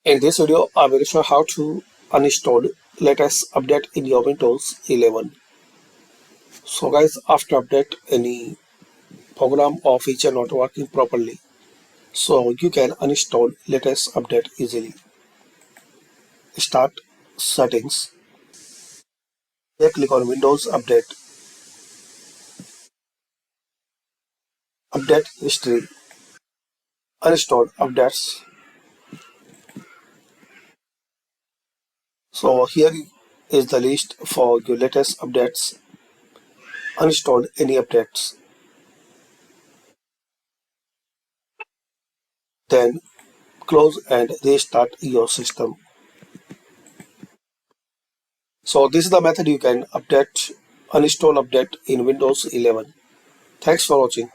In this video, I will show how to uninstall latest update in your Windows 11. So guys, after update any program or feature not working properly, so you can uninstall latest update easily. Start settings. Then click on Windows Update. Update history. Uninstall updates. So here is the list for your latest updates. Uninstall any updates. Then close and restart your system. So this is the method you can uninstall update in Windows 11. Thanks for watching.